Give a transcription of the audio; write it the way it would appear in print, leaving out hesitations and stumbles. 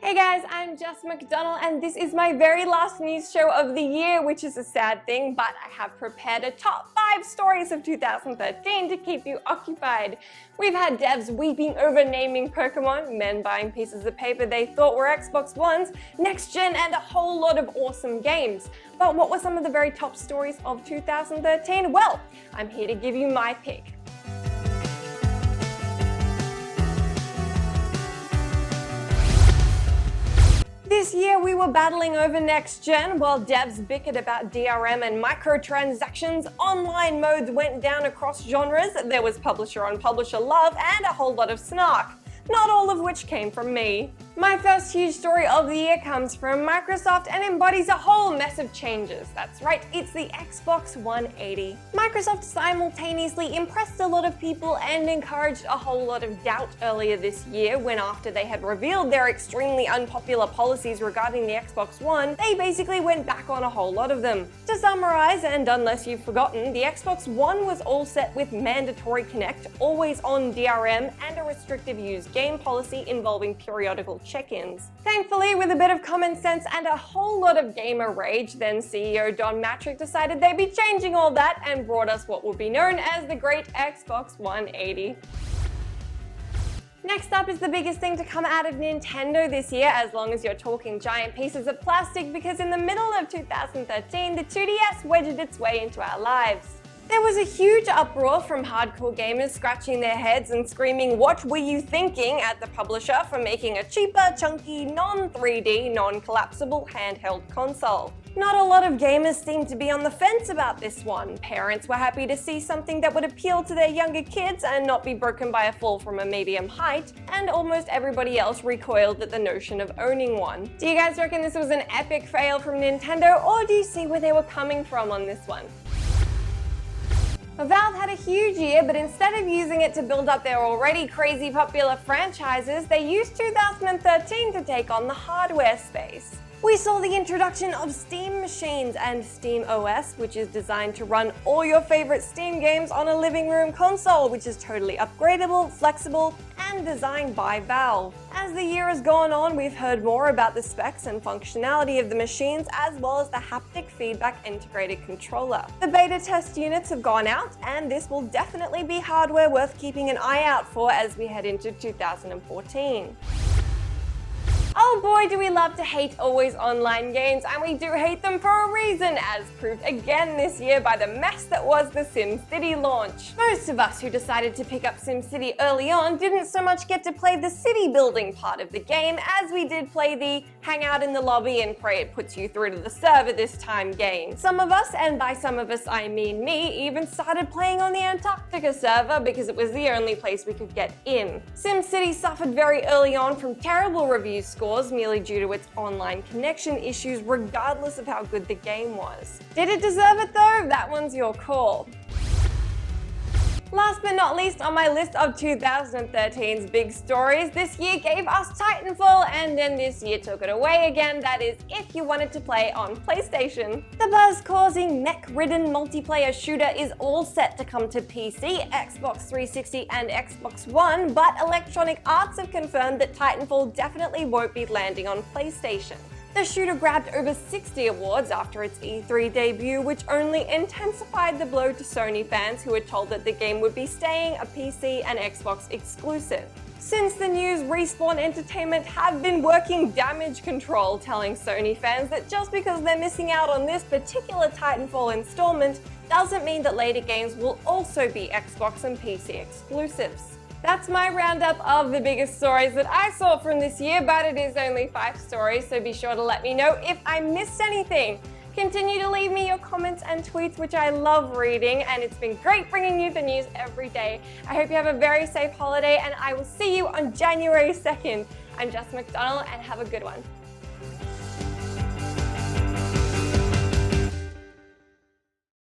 Hey guys, I'm Jess McDonald and this is my very last news show of the year, which is a sad thing, but I have prepared a top 5 stories of 2013 to keep you occupied. We've had devs weeping over naming Pokemon, men buying pieces of paper they thought were Xbox Ones, next gen, and a whole lot of awesome games. But what were some of the very top stories of 2013? Well, I'm here to give you my pick. This year we were battling over next gen while devs bickered about DRM and microtransactions, online modes went down across genres, there was publisher on publisher love, and a whole lot of snark. Not all of which came from me. My first huge story of the year comes from Microsoft and embodies a whole mess of changes. That's right, it's the Xbox 180. Microsoft simultaneously impressed a lot of people and encouraged a whole lot of doubt earlier this year when, after they had revealed their extremely unpopular policies regarding the Xbox One, they basically went back on a whole lot of them. To summarize, and unless you've forgotten, the Xbox One was all set with mandatory connect, always on DRM, and a restrictive use game policy involving periodical check-ins. Thankfully, with a bit of common sense and a whole lot of gamer rage, then CEO Don Mattrick decided they'd be changing all that and brought us what would be known as the Great Xbox 180. Next up is the biggest thing to come out of Nintendo this year, as long as you're talking giant pieces of plastic, because in the middle of 2013, the 2DS wedged its way into our lives. There was a huge uproar from hardcore gamers scratching their heads and screaming, "What were you thinking?" at the publisher for making a cheaper, chunky, non-3D, non-collapsible handheld console. Not a lot of gamers seemed to be on the fence about this one. Parents were happy to see something that would appeal to their younger kids and not be broken by a fall from a medium height, and almost everybody else recoiled at the notion of owning one. Do you guys reckon this was an epic fail from Nintendo, or do you see where they were coming from on this one? Valve had a huge year, but instead of using it to build up their already crazy popular franchises, they used 2013 to take on the hardware space. We saw the introduction of Steam machines and Steam OS, which is designed to run all your favorite Steam games on a living room console, which is totally upgradable, flexible, and designed by Valve. As the year has gone on, we've heard more about the specs and functionality of the machines, as well as the haptic feedback integrated controller. The beta test units have gone out, and this will definitely be hardware worth keeping an eye out for as we head into 2014. Oh boy, do we love to hate always online games, and we do hate them for a reason, as proved again this year by the mess that was the SimCity launch. Most of us who decided to pick up SimCity early on didn't so much get to play the city building part of the game as we did play the hang out in the lobby and pray it puts you through to the server this time game. Some of us, and by some of us I mean me, even started playing on the Antarctica server because it was the only place we could get in. SimCity suffered very early on from terrible review scores merely due to its online connection issues, regardless of how good the game was. Did it deserve it though? That one's your call. Last but not least on my list of 2013's big stories, this year gave us Titanfall, and then this year took it away again, that is if you wanted to play on PlayStation. The buzz-causing mech-ridden multiplayer shooter is all set to come to PC, Xbox 360 and Xbox One, but Electronic Arts have confirmed that Titanfall definitely won't be landing on PlayStation. The shooter grabbed over 60 awards after its E3 debut, which only intensified the blow to Sony fans who were told that the game would be staying a PC and Xbox exclusive. Since the news, Respawn Entertainment have been working damage control, telling Sony fans that just because they're missing out on this particular Titanfall installment doesn't mean that later games will also be Xbox and PC exclusives. That's my roundup of the biggest stories that I saw from this year, but it is only 5 stories, so be sure to let me know if I missed anything. Continue to leave me your comments and tweets, which I love reading, and it's been great bringing you the news every day. I hope you have a very safe holiday, and I will see you on January 2nd. I'm Jess McDonald, and have a good one.